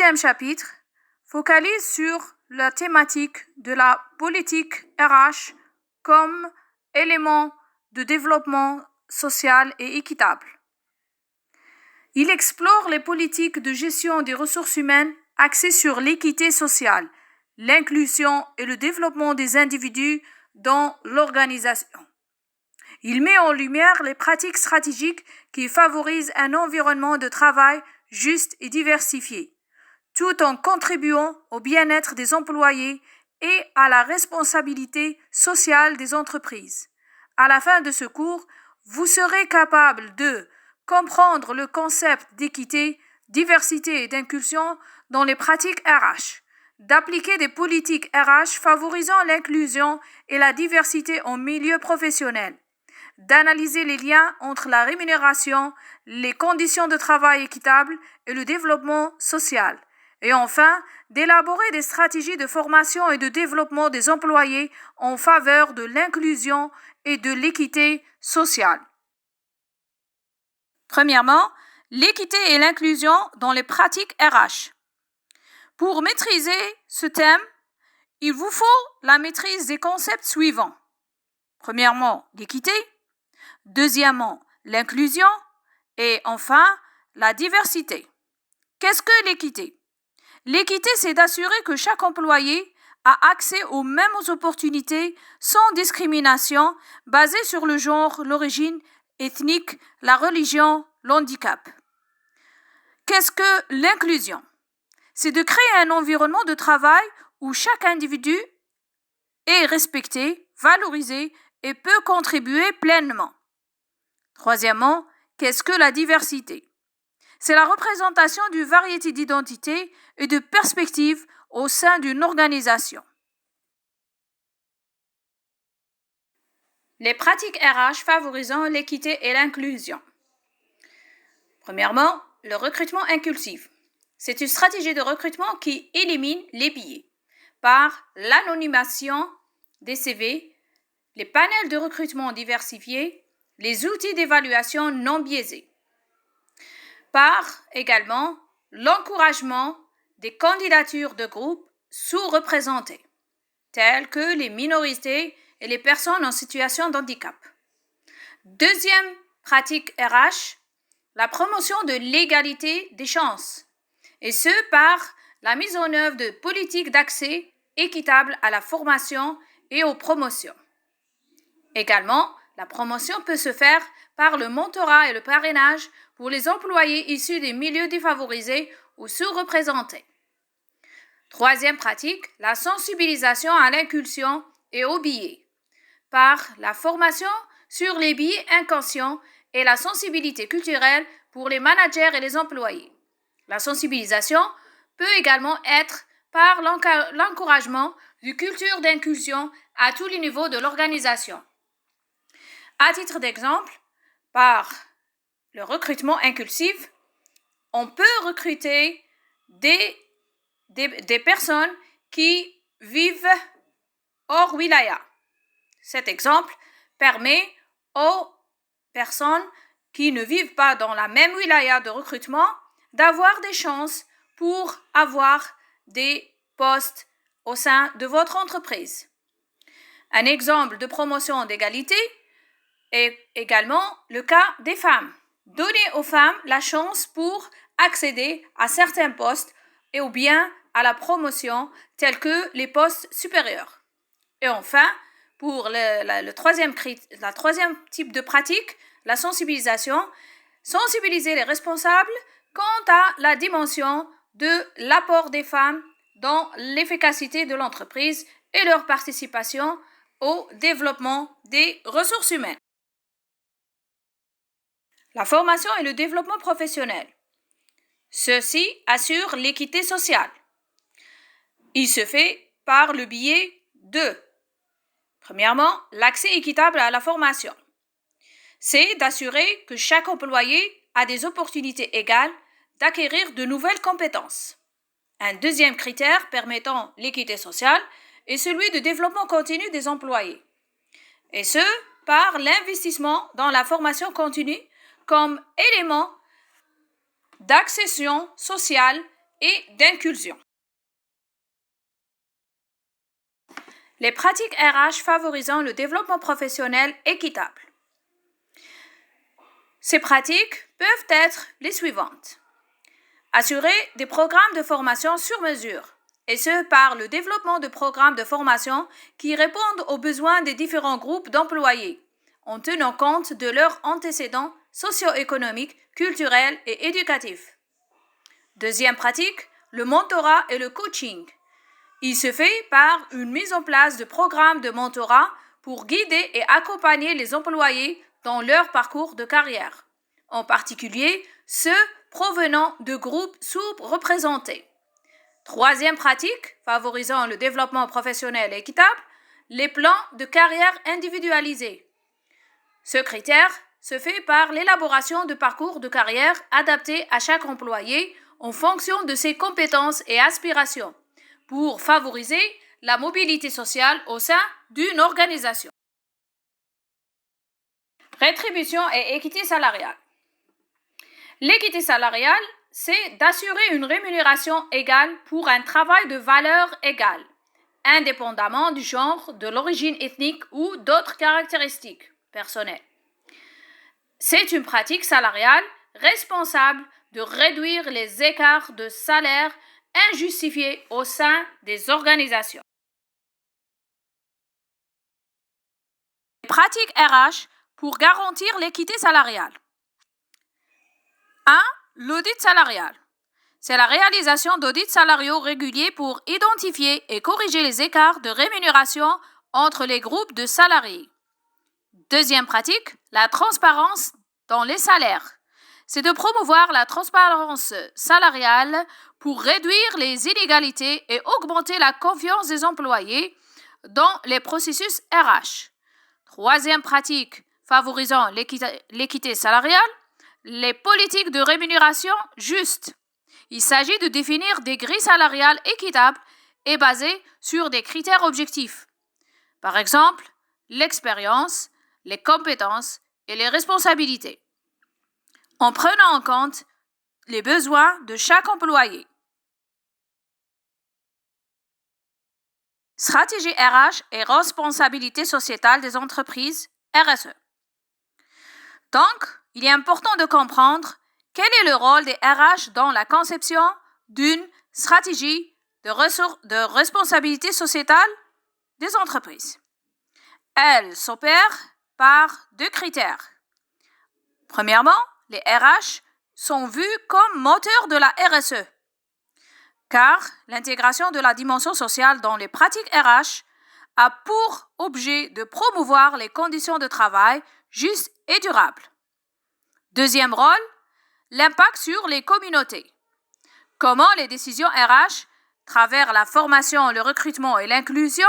deuxième chapitre focalise sur la thématique de la politique RH comme élément de développement social et équitable. Il explore les politiques de gestion des ressources humaines axées sur l'équité sociale, l'inclusion et le développement des individus dans l'organisation. Il met en lumière les pratiques stratégiques qui favorisent un environnement de travail juste et diversifié, tout en contribuant au bien-être des employés et à la responsabilité sociale des entreprises. À la fin de ce cours, vous serez capable de comprendre le concept d'équité, diversité et d'inclusion dans les pratiques RH, d'appliquer des politiques RH favorisant l'inclusion et la diversité en milieu professionnel, d'analyser les liens entre la rémunération, les conditions de travail équitables et le développement social, et enfin, d'élaborer des stratégies de formation et de développement des employés en faveur de l'inclusion et de l'équité sociale. Premièrement, l'équité et l'inclusion dans les pratiques RH. Pour maîtriser ce thème, il vous faut la maîtrise des concepts suivants. Premièrement, l'équité. Deuxièmement, l'inclusion. Et enfin, la diversité. Qu'est-ce que l'équité? L'équité, c'est d'assurer que chaque employé a accès aux mêmes opportunités sans discrimination basée sur le genre, l'origine ethnique, la religion, l'handicap. Qu'est-ce que l'inclusion? C'est de créer un environnement de travail où chaque individu est respecté, valorisé et peut contribuer pleinement. Troisièmement, qu'est-ce que la diversité? C'est la représentation d'une variété d'identités et de perspectives au sein d'une organisation. Les pratiques RH favorisant l'équité et l'inclusion. Premièrement, le recrutement inclusif. C'est une stratégie de recrutement qui élimine les biais par l'anonymisation des CV, les panels de recrutement diversifiés, les outils d'évaluation non biaisés, par également l'encouragement des candidatures de groupes sous-représentés, telles que les minorités et les personnes en situation de handicap. Deuxième pratique RH, la promotion de l'égalité des chances, et ce par la mise en œuvre de politiques d'accès équitable à la formation et aux promotions. Également, la promotion peut se faire par le mentorat et le parrainage pour les employés issus des milieux défavorisés ou sous-représentés. Troisième pratique, la sensibilisation à l'inclusion et aux biais, par la formation sur les biais inconscients et la sensibilité culturelle pour les managers et les employés. La sensibilisation peut également être par l'encouragement d'une culture d'inclusion à tous les niveaux de l'organisation. À titre d'exemple, par le recrutement inclusif, on peut recruter des personnes qui vivent hors wilaya. Cet exemple permet aux personnes qui ne vivent pas dans la même wilaya de recrutement d'avoir des chances pour avoir des postes au sein de votre entreprise. Un exemple de promotion d'égalité est également le cas des femmes. Donner aux femmes la chance pour accéder à certains postes et ou bien à la promotion tels que les postes supérieurs. Et enfin, pour la troisième type de pratique, la sensibilisation, sensibiliser les responsables quant à la dimension de l'apport des femmes dans l'efficacité de l'entreprise et leur participation au développement des ressources humaines. La formation et le développement professionnel. Ceci assure l'équité sociale. Il se fait par le biais de, premièrement, l'accès équitable à la formation. C'est d'assurer que chaque employé a des opportunités égales d'acquérir de nouvelles compétences. Un deuxième critère permettant l'équité sociale est celui de développement continu des employés. Et ce, par l'investissement dans la formation continue comme élément d'accession sociale et d'inclusion. Les pratiques RH favorisant le développement professionnel équitable. Ces pratiques peuvent être les suivantes. Assurer des programmes de formation sur mesure, et ce par le développement de programmes de formation qui répondent aux besoins des différents groupes d'employés, en tenant compte de leurs antécédents socio-économiques, culturels et éducatifs. Deuxième pratique, le mentorat et le coaching. Il se fait par une mise en place de programmes de mentorat pour guider et accompagner les employés dans leur parcours de carrière, en particulier ceux provenant de groupes sous-représentés. Troisième pratique, favorisant le développement professionnel équitable, les plans de carrière individualisés. Ce critère se fait par l'élaboration de parcours de carrière adaptés à chaque employé en fonction de ses compétences et aspirations, pour favoriser la mobilité sociale au sein d'une organisation. Rétribution et équité salariale. L'équité salariale, c'est d'assurer une rémunération égale pour un travail de valeur égale, indépendamment du genre, de l'origine ethnique ou d'autres caractéristiques personnelles. C'est une pratique salariale responsable de réduire les écarts de salaire injustifiés au sein des organisations. Pratiques RH pour garantir l'équité salariale. 1. L'audit salarial. C'est la réalisation d'audits salariaux réguliers pour identifier et corriger les écarts de rémunération entre les groupes de salariés. Deuxième pratique, la transparence dans les salaires. C'est de promouvoir la transparence salariale pour réduire les inégalités et augmenter la confiance des employés dans les processus RH. Troisième pratique, favorisant l'équité salariale, les politiques de rémunération justes. Il s'agit de définir des grilles salariales équitables et basées sur des critères objectifs. Par exemple, l'expérience, les compétences et les responsabilités, en prenant en compte les besoins de chaque employé. Stratégie RH et responsabilité sociétale des entreprises, RSE. Donc, il est important de comprendre quel est le rôle des RH dans la conception d'une stratégie de responsabilité sociétale des entreprises. Elle s'opère par deux critères. Premièrement, les RH sont vus comme moteurs de la RSE, car l'intégration de la dimension sociale dans les pratiques RH a pour objet de promouvoir les conditions de travail justes et durables. Deuxième rôle, l'impact sur les communautés. Comment les décisions RH, travers la formation, le recrutement et l'inclusion,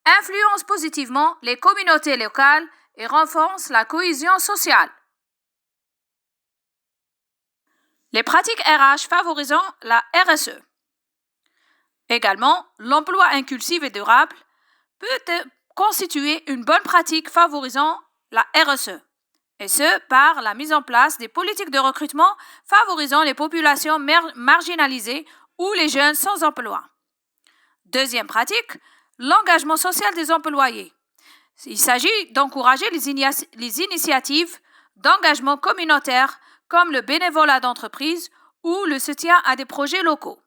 influencent positivement les communautés locales et renforcent la cohésion sociale. Les pratiques RH favorisant la RSE. Également, l'emploi inclusif et durable peut constituer une bonne pratique favorisant la RSE, et ce par la mise en place des politiques de recrutement favorisant les populations marginalisées ou les jeunes sans emploi. Deuxième pratique, l'engagement social des employés. Il s'agit d'encourager les initiatives d'engagement communautaire comme le bénévolat d'entreprise ou le soutien à des projets locaux.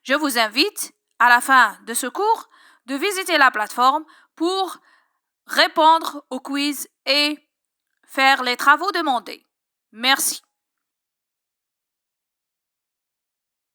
Je vous invite, à la fin de ce cours, de visiter la plateforme pour répondre aux quiz et faire les travaux demandés. Merci.